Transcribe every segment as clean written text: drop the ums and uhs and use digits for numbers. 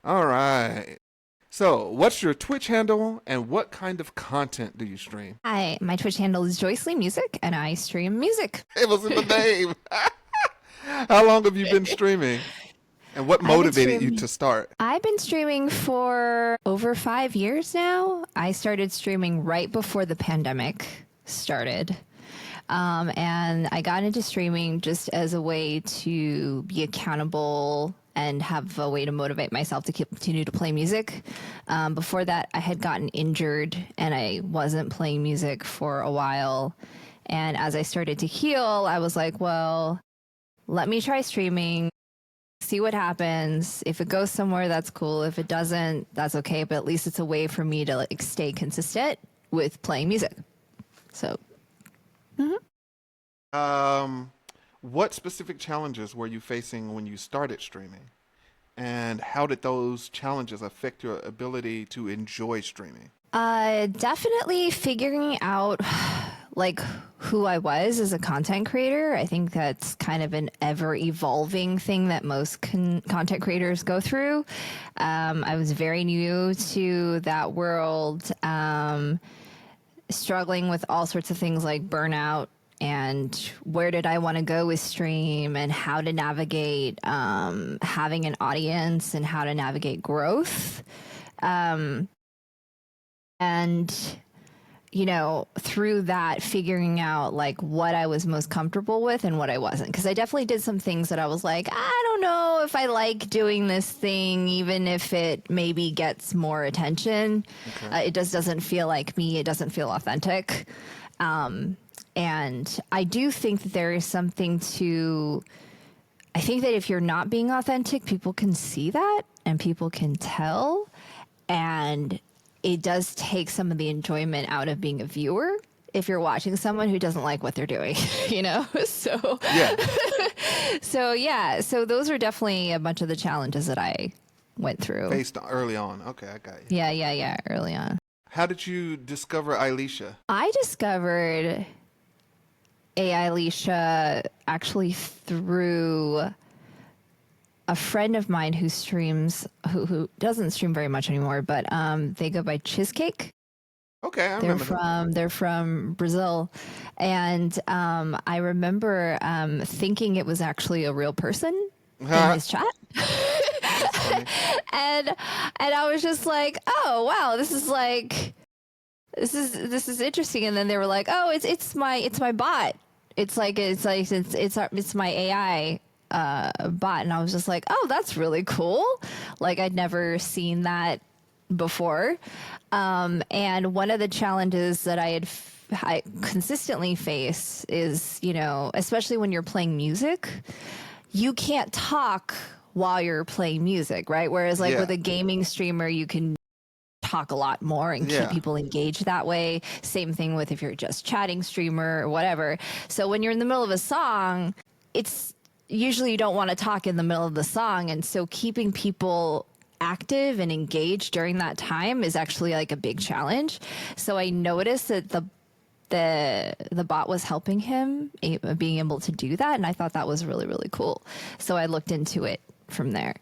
All right. So, what's your Twitch handle and what kind of content do you stream? Hi, my Twitch handle is JoyceLeeMusic, and I stream music. It was in the name. How long have you been streaming? And what I've been motivated you streaming. to start? I've been streaming for over 5 years now. I started streaming right before the pandemic started. And I got into streaming just as a way to be accountable and have a way to motivate myself to continue to play music. Before that, I had gotten injured and I wasn't playing music for a while. And as I started to heal, I was like, well, let me try streaming, see what happens. If it goes somewhere, that's cool. If it doesn't, that's okay. But at least it's a way for me to like stay consistent with playing music. So, What specific challenges were you facing when you started streaming? And how did those challenges affect your ability to enjoy streaming? definitely figuring out like who I was as a content creator. I think that's kind of an ever evolving thing that most content creators go through. I was very new to that world, struggling with all sorts of things like burnout and where did I want to go with stream and how to navigate having an audience and how to navigate growth. And you know, through that, figuring out like what I was most comfortable with and what I wasn't. Because I definitely did some things that I was like, I don't know if I like doing this thing, even if it maybe gets more attention. Okay. It just doesn't feel like me. It doesn't feel authentic. And I do think that there is something to, I think that if you're not being authentic, people can see that and people can tell. And it does take some of the enjoyment out of being a viewer if you're watching someone who doesn't like what they're doing, you know? So, Yeah. so those are definitely a bunch of the challenges that I went through. Based on early on. Okay, I got you. Yeah, early on. How did you discover Alicia? I discovered Alicia actually through a friend of mine who streams, who doesn't stream very much anymore, but they go by Cheesecake. Okay, I remember that. They're from Brazil, and I remember thinking it was actually a real person in his chat. That's funny. and I was just like, oh wow, this is interesting. And then they were like, oh, it's my bot. It's my AI bot. And I was just like, oh, that's really cool. Like I'd never seen that before. And one of the challenges that I consistently face is, you know, especially when you're playing music, you can't talk while you're playing music, right? Whereas like with a gaming streamer, you can talk a lot more and keep people engaged that way. Same thing with if you're just chatting streamer or whatever. So when you're in the middle of a song, it's usually you don't want to talk in the middle of the song. And so keeping people active and engaged during that time is actually like a big challenge. So I noticed that the bot was helping him being able to do that. And I thought that was really, really cool. So I looked into it from there.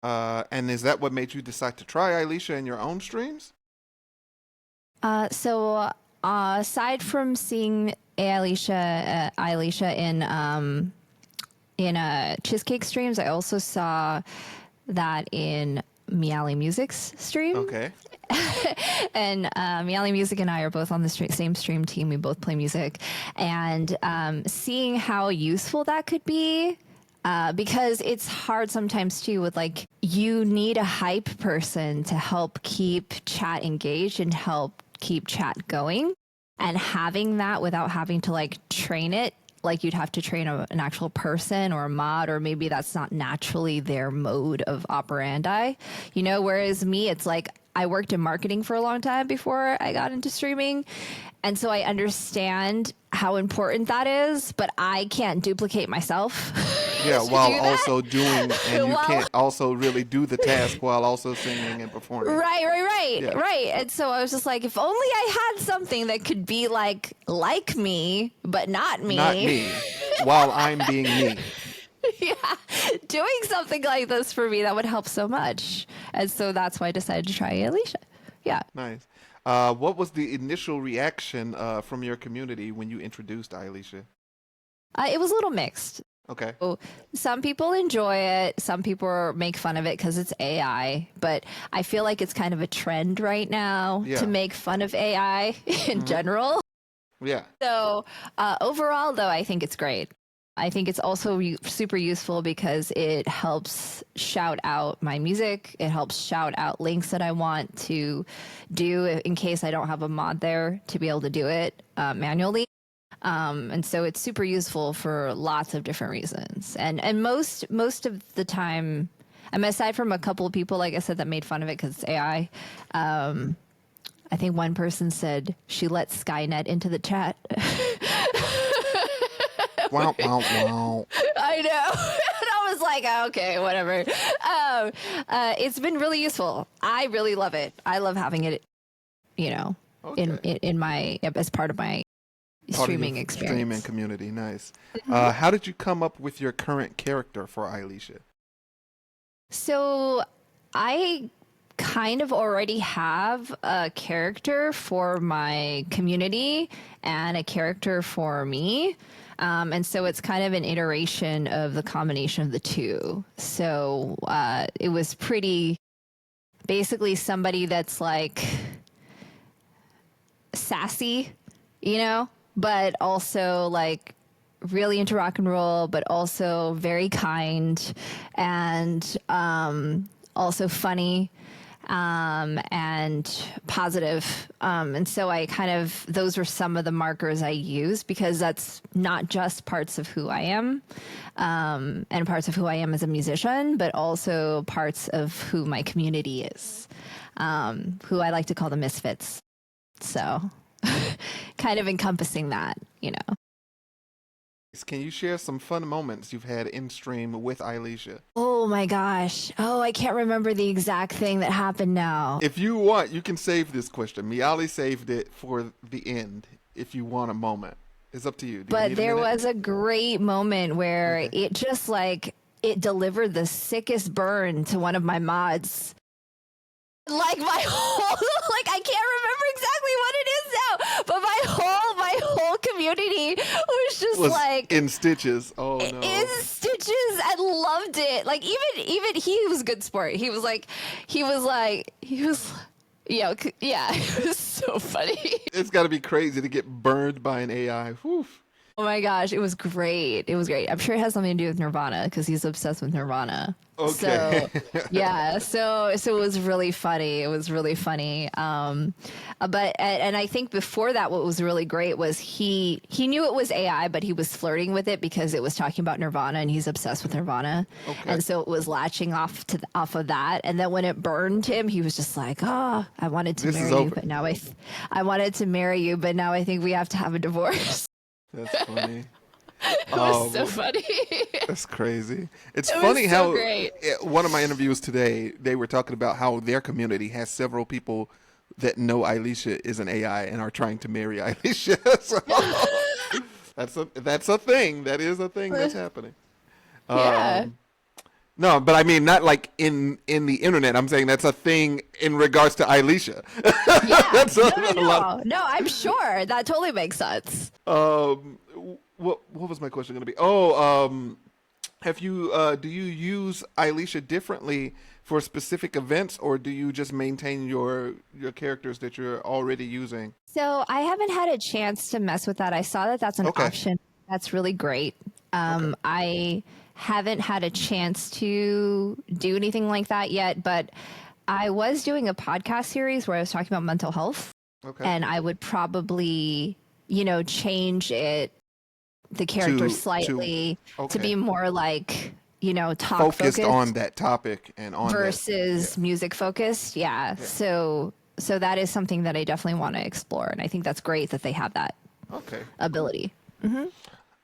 And is that what made you decide to try Alicia in your own streams? So aside from seeing Alicia in Cheesecake streams, I also saw that in JoyceLeeMusic's stream. Okay. And JoyceLeeMusic and I are both on the same stream team. We both play music, and seeing how useful that could be. Because it's hard sometimes too with like, you need a hype person to help keep chat engaged and help keep chat going. And having that without having to like train it, like you'd have to train an actual person or a mod, or maybe that's not naturally their mode of operandi, you know, whereas me, it's like, I worked in marketing for a long time before I got into streaming. And so I understand how important that is, but I can't duplicate myself. Yeah, while also doing, and you can't also really do the task while also singing and performing. Right. And so I was just like, if only I had something that could be like me, but not me. Not me, while I'm being me. Yeah, doing something like this for me, that would help so much. And so that's why I decided to try Alicia. Yeah. Nice. What was the initial reaction from your community when you introduced Alicia? It was a little mixed. Okay. So some people enjoy it. Some people make fun of it because it's AI. But I feel like it's kind of a trend right now Yeah. to make fun of AI in general. Yeah. So overall, though, I think it's great. I think it's also super useful because it helps shout out my music. It helps shout out links that I want to do in case I don't have a mod there to be able to do it manually. And so it's super useful for lots of different reasons. And most of the time, I mean, aside from a couple of people, like I said, that made fun of it because it's AI. I think one person said she let Skynet into the chat. Wow, wow, wow. I know. And I was like, okay, whatever. It's been really useful. I really love it. I love having it, Okay. in my, as part of my Part of streaming your experience. streaming community. Nice. How did you come up with your current character for Alicia? So I kind of already have a character for my community and a character for me. And so it's kind of an iteration of the combination of the two. So it was pretty basically somebody that's like sassy, but also like really into rock and roll, but also very kind and also funny and positive. And so those were some of the markers I used because that's not just parts of who I am and parts of who I am as a musician, but also parts of who my community is, who I like to call the misfits. So kind of encompassing that. Can you share some fun moments you've had in stream with Alicia? Oh my gosh. Oh, I can't remember the exact thing that happened now. If you want, you can save this question. Miali saved it for the end if you want a moment. It's up to you. But there was a great moment where it just it delivered the sickest burn to one of my mods. Like my whole, I can't remember exactly what it is now, but my whole community was just in stitches. Oh no. In stitches. I loved it. Like even he was a good sport. He was yeah, it was so funny. It's got to be crazy to get burned by an AI. Whew. Oh my gosh, it was great. It was great. I'm sure it has something to do with Nirvana because he's obsessed with Nirvana. Okay. So yeah, so it was really funny. It was really funny. But I think before that, what was really great was he knew it was AI, but he was flirting with it because it was talking about Nirvana and he's obsessed with Nirvana. Okay. And so it was latching off of that. And then when it burned him, he was just like, "Oh, I wanted to marry you, but now I wanted to marry you, but now I think we have to have a divorce." That's funny. It was so funny. That's crazy. It's It funny was how so great. one of my interviews today, they were talking about how their community has several people that know Alicia is an AI and are trying to marry Alicia. So that's a thing. That is a thing that's happening. Yeah. No, but I mean not like in the internet. I'm saying that's a thing in regards to Alicia. Yeah. That's No, I'm sure that totally makes sense. What was my question going to be? Have you do you use Alicia differently for specific events, or do you just maintain your characters that you're already using? So I haven't had a chance to mess with that. I saw that that's an option. That's really great. I haven't had a chance to do anything like that yet, but I was doing a podcast series where I was talking about mental health. Okay. And I would probably, change the character slightly to be more like, talk focused on that topic and on versus music focused. Yeah. So that is something that I definitely want to explore. And I think that's great that they have that ability. Mm-hmm.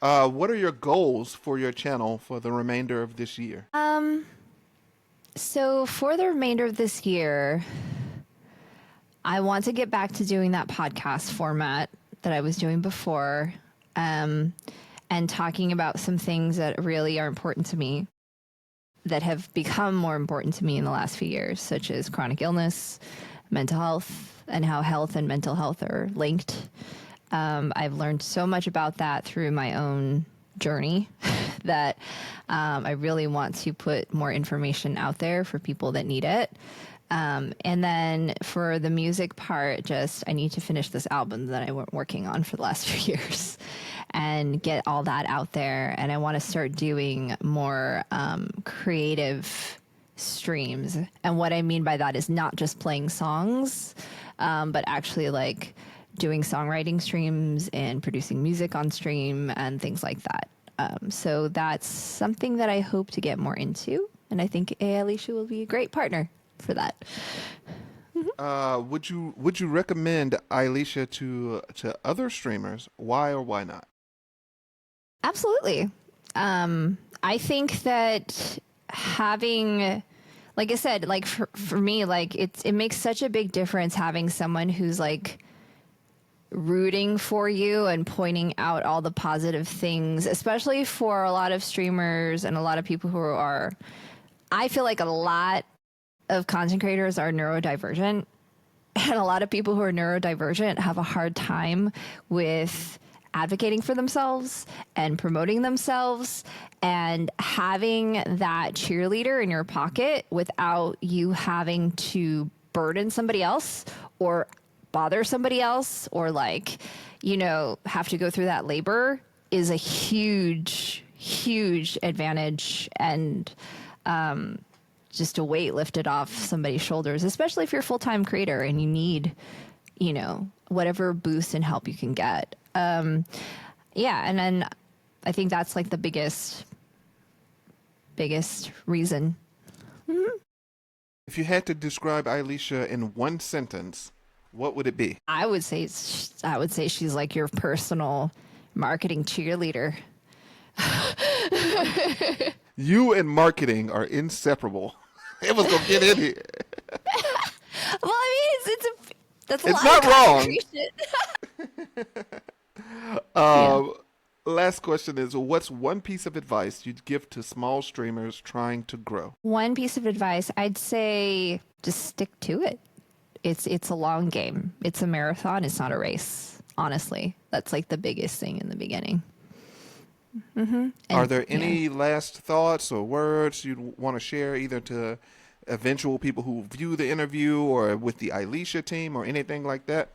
What are your goals for your channel for the remainder of this year? So for the remainder of this year, I want to get back to doing that podcast format that I was doing before, and talking about some things that really are important to me. that have become more important to me in the last few years, such as chronic illness, mental health, and how health and mental health are linked. I've learned so much about that through my own journey that I really want to put more information out there for people that need it. And then for the music part, just I need to finish this album that I've been working on for the last few years and get all that out there. And I want to start doing more creative streams. And what I mean by that is not just playing songs, but actually like doing songwriting streams and producing music on stream and things like that. So that's something that I hope to get more into. And I think Alicia will be a great partner for that. Would you recommend Alicia to other streamers? Why or why not? Absolutely. I think that having, like I said, like for me, like it makes such a big difference having someone who's like rooting for you and pointing out all the positive things, especially for a lot of streamers and a lot of people who are, I feel like a lot of content creators are neurodivergent, and a lot of people who are neurodivergent have a hard time with advocating for themselves and promoting themselves, and having that cheerleader in your pocket without you having to burden somebody else or bother somebody else or like, you know, have to go through that labor is a huge, huge advantage, and just a weight lifted off somebody's shoulders, especially if you're a full-time creator and you need, you know, whatever boost and help you can get. Yeah, and then I think that's like the biggest reason. Mm-hmm. If you had to describe Alicia in one sentence, what would it be? I would say she's like your personal marketing cheerleader. You and marketing are inseparable. It was gonna get in here. Well, I mean, that's a It's lot not of wrong. yeah. Last question is, what's one piece of advice you'd give to small streamers trying to grow? One piece of advice, I'd say just stick to it. It's a long game. It's a marathon. It's not a race. Honestly, that's like the biggest thing in the beginning. Mm-hmm. Are there any last thoughts or words you'd want to share, either to eventual people who view the interview or with the Alicia team or anything like that?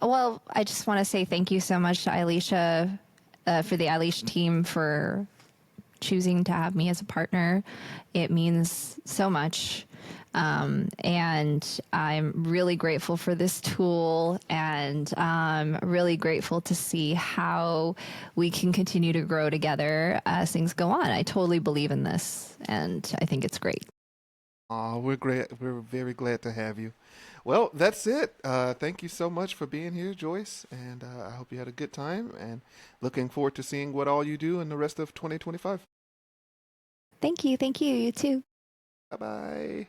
Well, I just want to say thank you so much to Alicia, for the Alicia team for choosing to have me as a partner. It means so much. And I'm really grateful for this tool, and I'm really grateful to see how we can continue to grow together as things go on. I totally believe in this, and I think it's great. We're great. We're very glad to have you. Well, that's it. Thank you so much for being here, Joyce, and I hope you had a good time, and looking forward to seeing what all you do in the rest of 2025. Thank you. You too. Bye-bye.